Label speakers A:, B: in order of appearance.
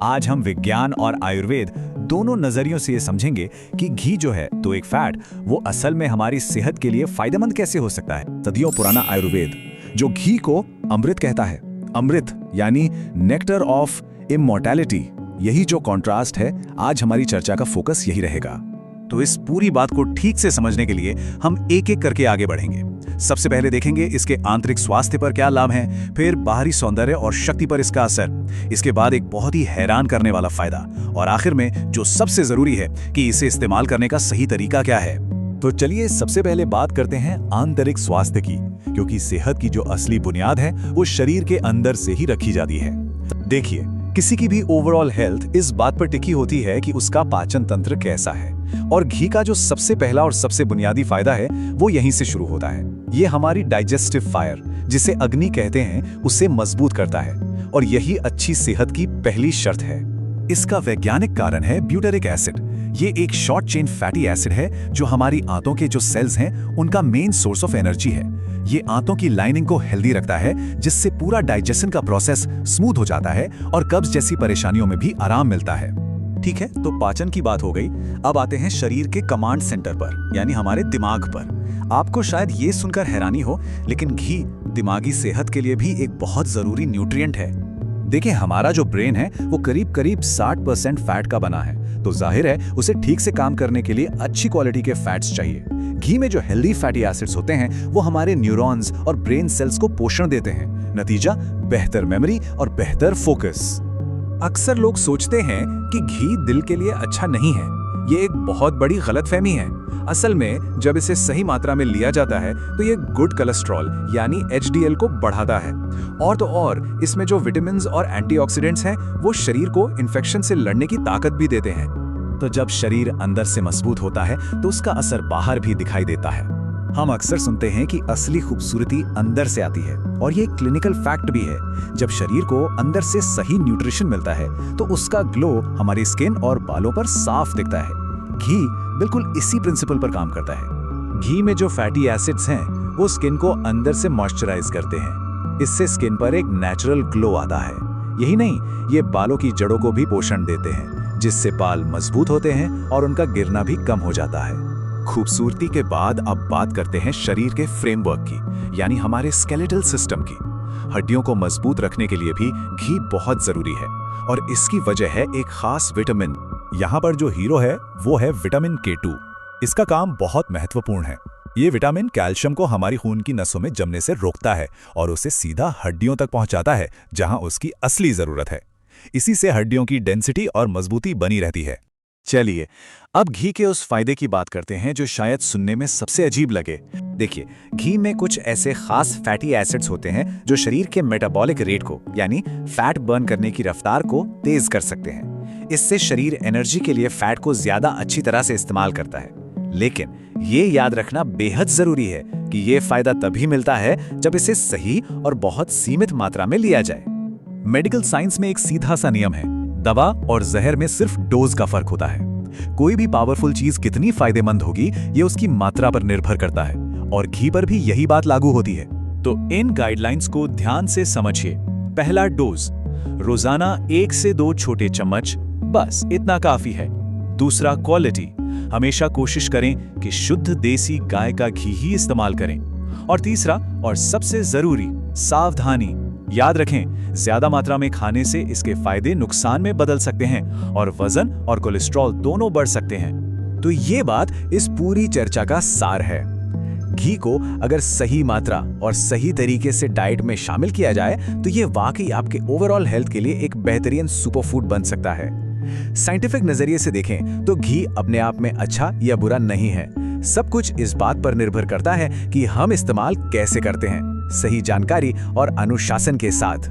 A: आज हम विज्ञान और आयुर्वेद दोनों नजरियों से ये समझेंगे कि घी जो है तो एक फैट, वो असल में हमारी सेहत के लिए फायदेमंद कैसे हो सकता है। सदियों पुराना आयुर्वेद जो घी को अमृत कहता है, अमृत यानी नेक्टर ऑफ इमॉर्टैलिटी, यही जो कॉन्ट्रास्ट है, आज हमारी चर्चा का फोकस यही रहेगा। तो इस पूरी बात को ठीक से समझने के लिए हम एक एक करके आगे बढ़ेंगे। सबसे पहले देखेंगे इसके आंतरिक स्वास्थ्य पर क्या लाभ हैं, फिर बाहरी सौंदर्य और शक्ति पर इसका असर, इसके बाद एक बहुत ही हैरान करने वाला फायदा, और आखिर में जो सबसे जरूरी है कि इसे इस्तेमाल करने का सही तरीका क्या है। तो चलिए सबसे पहले बात करते हैं आंतरिक स्वास्थ्य की, क्योंकि सेहत की जो असली बुनियाद है वो शरीर के अंदर से ही रखी जाती है। देखिए, किसी की भी ओवरऑल हेल्थ इस बात पर टिकी होती है कि उसका पाचन तंत्र कैसा है, और घी का जो सबसे पहला और सबसे बुनियादी फायदा है वो यहीं से शुरू होता है। ये हमारी डाइजेस्टिव फायर, जिसे अग्नि कहते हैं, उसे मजबूत करता है, और यही अच्छी सेहत की पहली शर्त है। इसका वैज्ञानिक कारण है ब्यूटेरिक एसिड। ये एक शॉर्ट चेन फैटी एसिड है जो हमारी आंतों के जो सेल्स हैं उनका मेन सोर्स ऑफ एनर्जी है। ये आंतों की लाइनिंग को हेल्दी रखता है, जिससे पूरा डाइजेशन का प्रोसेस स्मूथ हो जाता है और कब्ज जैसी परेशानियों में भी आराम मिलता है। ठीक है, तो पाचन की बात हो गई। अब आते हैं शरीर के कमांड सेंटर पर, यानी हमारे दिमाग पर। आपको शायद ये सुनकर हैरानी हो, लेकिन घी दिमागी सेहत के लिए भी एक बहुत जरूरी न्यूट्रिएंट है। देखिए, हमारा जो ब्रेन है वो करीब करीब 60% फैट का बना है, तो जाहिर है उसे ठीक से काम करने के लिए अच्छी क्वालिटी के फैट्स चाहिए। घी में जो हेल्दी फैटी एसिड्स होते हैं वो हमारे न्यूरॉन्स और ब्रेन सेल्स को पोषण देते हैं। नतीजा, बेहतर मेमोरी और बेहतर फोकस। अक्सर लोग सोचते हैं कि घी दिल के लिए अच्छा नहीं है। ये एक बहुत बड़ी गलतफहमी है। असल में जब इसे सही मात्रा में लिया जाता है तो ये गुड कोलेस्ट्रॉल यानी HDL को बढ़ाता है, और तो और इसमें जो विटामिन और एंटीऑक्सीडेंट्स हैं वो शरीर को इन्फेक्शन से लड़ने की ताकत भी देते हैं। तो जब शरीर अंदर से मजबूत होता है तो उसका असर बाहर भी दिखाई देता है। हम अक्सर सुनते हैं कि असली खूबसूरती अंदर से आती है, और ये क्लिनिकल फैक्ट भी है। जब शरीर को अंदर से सही न्यूट्रिशन मिलता है तो उसका ग्लो हमारी स्किन और बालों पर साफ दिखता है। घी बिल्कुल इसी प्रिंसिपल पर काम करता है। घी में जो फैटी एसिड्स हैं वो स्किन को अंदर से मॉइस्चराइज करते हैं। इससे स्किन पर एक नेचुरल ग्लो आता है। यही नहीं, ये बालों की जड़ों को भी पोषण देते हैं, जिससे बाल मजबूत होते हैं और उनका गिरना भी कम हो जाता है। खूबसूरती के बाद अब बात करते हैं शरीर के फ्रेमवर्क की, यानी हमारे स्केलेटल सिस्टम की। हड्डियों को मजबूत रखने के लिए भी घी बहुत जरूरी है, और इसकी वजह है एक खास विटामिन। यहाँ पर जो हीरो है वो है विटामिन K2। इसका काम बहुत महत्वपूर्ण है। ये विटामिन कैल्शियम को हमारी खून की नसों में जमने से रोकता है और उसे सीधा हड्डियों तक पहुंचाता है, जहां उसकी असली जरूरत है। इसी से हड्डियों की डेंसिटी और मजबूती बनी रहती है। चलिए, अब घी के उस फायदे की बात करते हैं जो शायद सुनने में सबसे अजीब लगे। देखिए, घी में कुछ ऐसे खास फैटी एसिड्स होते हैं जो शरीर के मेटाबॉलिक रेट को, यानी फैट बर्न करने की रफ्तार को तेज कर सकते हैं। इससे शरीर एनर्जी के लिए फैट को ज्यादा अच्छी तरह से इस्तेमाल करता है। लेकिन ये याद रखना बेहद जरूरी है कि ये फायदा तभी मिलता है जब इसे सही और बहुत सीमित मात्रा में लिया जाए। मेडिकल साइंस में एक सीधा सा नियम है, दवा और जहर में सिर्फ डोज का फर्क होता है। कोई भी पावरफुल चीज कितनी फायदेमंद होगी ये उसकी मात्रा पर निर्भर करता है, और घी पर भी यही बात लागू होती है। तो इन गाइडलाइंस को ध्यान से समझिए। पहला डोज, रोजाना 1 से 2 छोटे चम्मच, बस इतना काफी है। दूसरा क्वालिटी, हमेशा कोशिश करें कि शुद्ध देसी गाय का घी ही इस्तेमाल करें। और तीसरा और सबसे जरूरी, सावधानी। याद रखें, ज्यादा मात्रा में खाने से इसके फायदे नुकसान में बदल सकते हैं और वजन और कोलेस्ट्रॉल दोनों बढ़ सकते हैं। तो ये बात इस पूरी चर्चा का सार है। घी को अगर सही मात्रा और सही तरीके से डाइट में शामिल किया जाए तो ये वाकई आपके ओवरऑल हेल्थ के लिए एक बेहतरीन सुपरफूड बन सकता है। साइंटिफिक नजरिए से देखें तो घी अपने आप में अच्छा या बुरा नहीं है। सब कुछ इस बात पर निर्भर करता है कि हम इस्तेमाल कैसे करते हैं, सही जानकारी और अनुशासन के साथ।